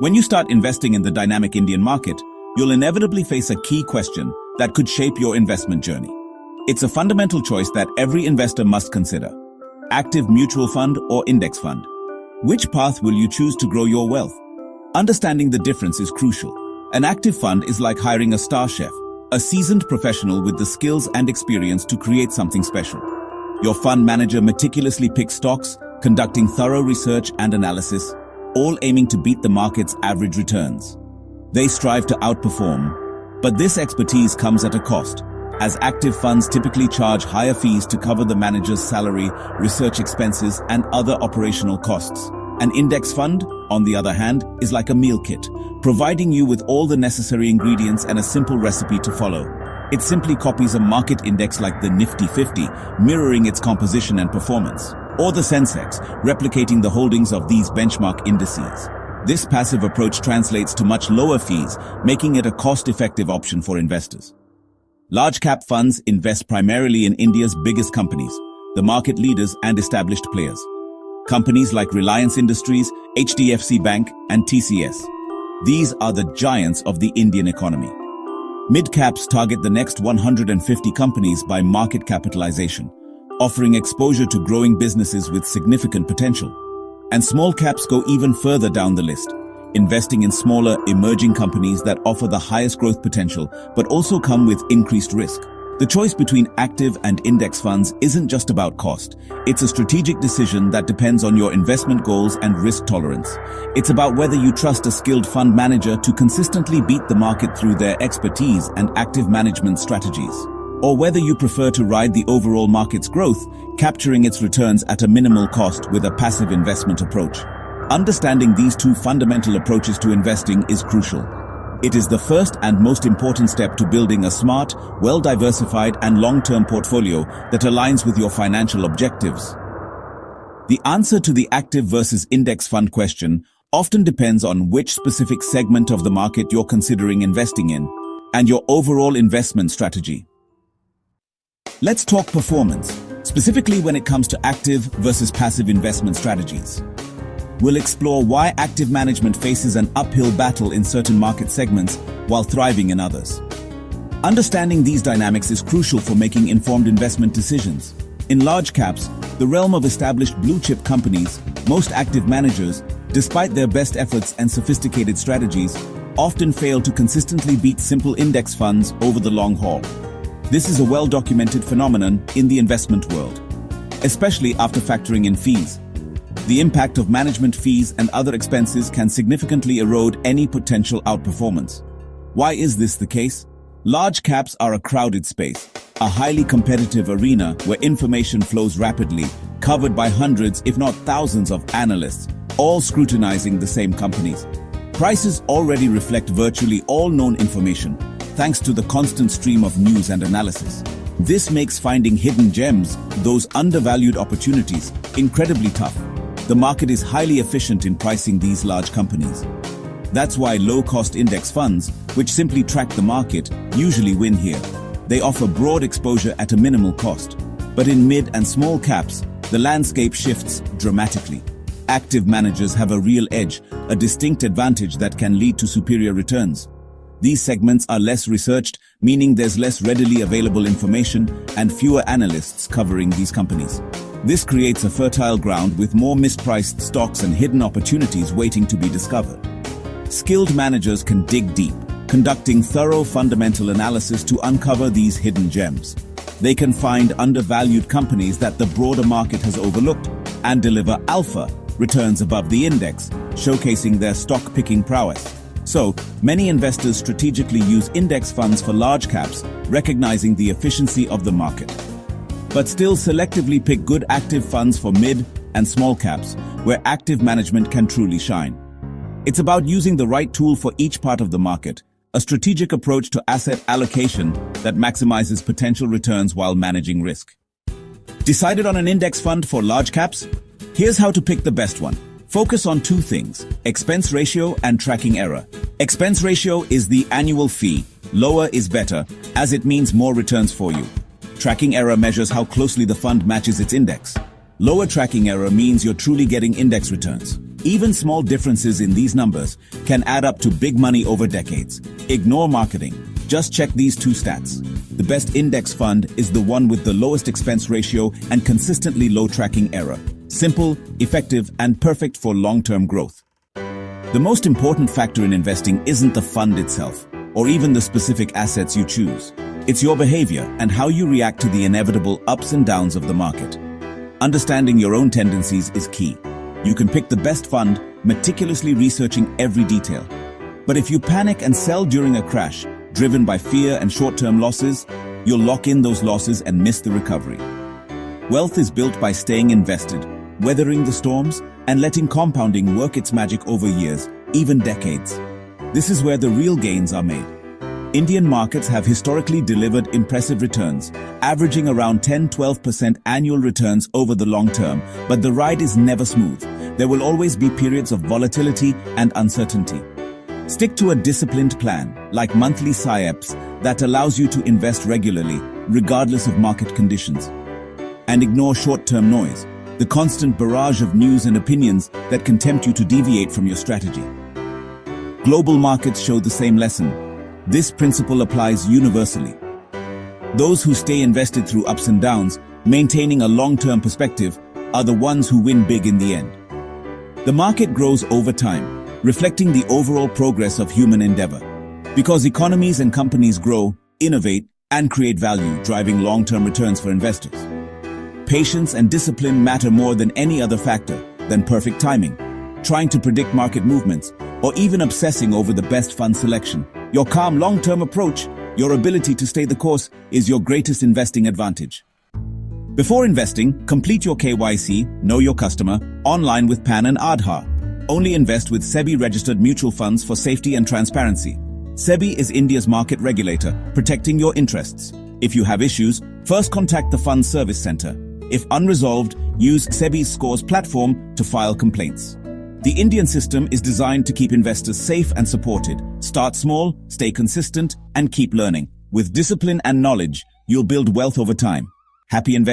When you start investing in the dynamic Indian market, you'll inevitably face a key question that could shape your investment journey. It's a fundamental choice that every investor must consider. Active mutual fund or index fund? Which path will you choose to grow your wealth? Understanding the difference is crucial. An active fund is like hiring a star chef, a seasoned professional with the skills and experience to create something special. Your fund manager meticulously picks stocks, conducting thorough research and analysis, all aiming to beat the market's average returns. They strive to outperform, but this expertise comes at a cost, as active funds typically charge higher fees to cover the manager's salary, research expenses, and other operational costs. An index fund, on the other hand, is like a meal kit, providing you with all the necessary ingredients and a simple recipe to follow. It simply copies a market index like the Nifty 50, mirroring its composition and performance, or the Sensex, replicating the holdings of these benchmark indices. This passive approach translates to much lower fees, making it a cost-effective option for investors. Large-cap funds invest primarily in India's biggest companies, the market leaders and established players. Companies like Reliance Industries, HDFC Bank, and TCS. These are the giants of the Indian economy. Midcaps target the next 150 companies by market capitalization, offering exposure to growing businesses with significant potential. And small caps go even further down the list, investing in smaller, emerging companies that offer the highest growth potential, but also come with increased risk. The choice between active and index funds isn't just about cost. It's a strategic decision that depends on your investment goals and risk tolerance. It's about whether you trust a skilled fund manager to consistently beat the market through their expertise and active management strategies, or whether you prefer to ride the overall market's growth, capturing its returns at a minimal cost with a passive investment approach. Understanding these two fundamental approaches to investing is crucial. It is the first and most important step to building a smart, well-diversified and long-term portfolio that aligns with your financial objectives. The answer to the active versus index fund question often depends on which specific segment of the market you're considering investing in and your overall investment strategy. Let's talk performance, specifically when it comes to active versus passive investment strategies. We'll explore why active management faces an uphill battle in certain market segments while thriving in others. Understanding these dynamics is crucial for making informed investment decisions. In large caps, the realm of established blue-chip companies, most active managers, despite their best efforts and sophisticated strategies, often fail to consistently beat simple index funds over the long haul. This is a well-documented phenomenon in the investment world, especially after factoring in fees. The impact of management fees and other expenses can significantly erode any potential outperformance. Why is this the case? Large caps are a crowded space, a highly competitive arena where information flows rapidly, covered by hundreds if not thousands of analysts, all scrutinizing the same companies. Prices already reflect virtually all known information, thanks to the constant stream of news and analysis. This makes finding hidden gems, those undervalued opportunities, incredibly tough. The market is highly efficient in pricing these large companies. That's why low-cost index funds, which simply track the market, usually win here. They offer broad exposure at a minimal cost. But in mid and small caps, the landscape shifts dramatically. Active managers have a real edge, a distinct advantage that can lead to superior returns. These segments are less researched, meaning there's less readily available information and fewer analysts covering these companies. This creates a fertile ground with more mispriced stocks and hidden opportunities waiting to be discovered. Skilled managers can dig deep, conducting thorough fundamental analysis to uncover these hidden gems. They can find undervalued companies that the broader market has overlooked and deliver alpha, returns above the index, showcasing their stock-picking prowess. So, many investors strategically use index funds for large caps, recognizing the efficiency of the market, but still selectively pick good active funds for mid and small caps, where active management can truly shine. It's about using the right tool for each part of the market, a strategic approach to asset allocation that maximizes potential returns while managing risk. Decided on an index fund for large caps? Here's how to pick the best one. Focus on two things: expense ratio and tracking error. Expense ratio is the annual fee. Lower is better, as it means more returns for you. Tracking error measures how closely the fund matches its index. Lower tracking error means you're truly getting index returns. Even small differences in these numbers can add up to big money over decades. Ignore marketing. Just check these two stats. The best index fund is the one with the lowest expense ratio and consistently low tracking error. Simple, effective, and perfect for long-term growth. The most important factor in investing isn't the fund itself, or even the specific assets you choose. It's your behavior and how you react to the inevitable ups and downs of the market. Understanding your own tendencies is key. You can pick the best fund, meticulously researching every detail. But if you panic and sell during a crash, driven by fear and short-term losses, you'll lock in those losses and miss the recovery. Wealth is built by staying invested, weathering the storms, and letting compounding work its magic over years, even decades. This is where the real gains are made. Indian markets have historically delivered impressive returns, averaging around 10-12% annual returns over the long term, but the ride is never smooth. There will always be periods of volatility and uncertainty. Stick to a disciplined plan, like monthly SIAPs, that allows you to invest regularly, regardless of market conditions. And ignore short-term noise, the constant barrage of news and opinions that can tempt you to deviate from your strategy. Global markets show the same lesson. This principle applies universally. Those who stay invested through ups and downs, maintaining a long-term perspective, are the ones who win big in the end. The market grows over time, reflecting the overall progress of human endeavor. Because economies and companies grow, innovate, and create value, driving long-term returns for investors. Patience and discipline matter more than any other factor than perfect timing, trying to predict market movements, or even obsessing over the best fund selection. Your calm long-term approach, your ability to stay the course, is your greatest investing advantage. Before investing, complete your KYC, know your customer, online with PAN and Aadhaar. Only invest with SEBI-registered mutual funds for safety and transparency. SEBI is India's market regulator, protecting your interests. If you have issues, first contact the Fund Service Center. If unresolved, use SEBI's Scores platform to file complaints. The Indian system is designed to keep investors safe and supported. Start small, stay consistent, and keep learning. With discipline and knowledge, you'll build wealth over time. Happy investing.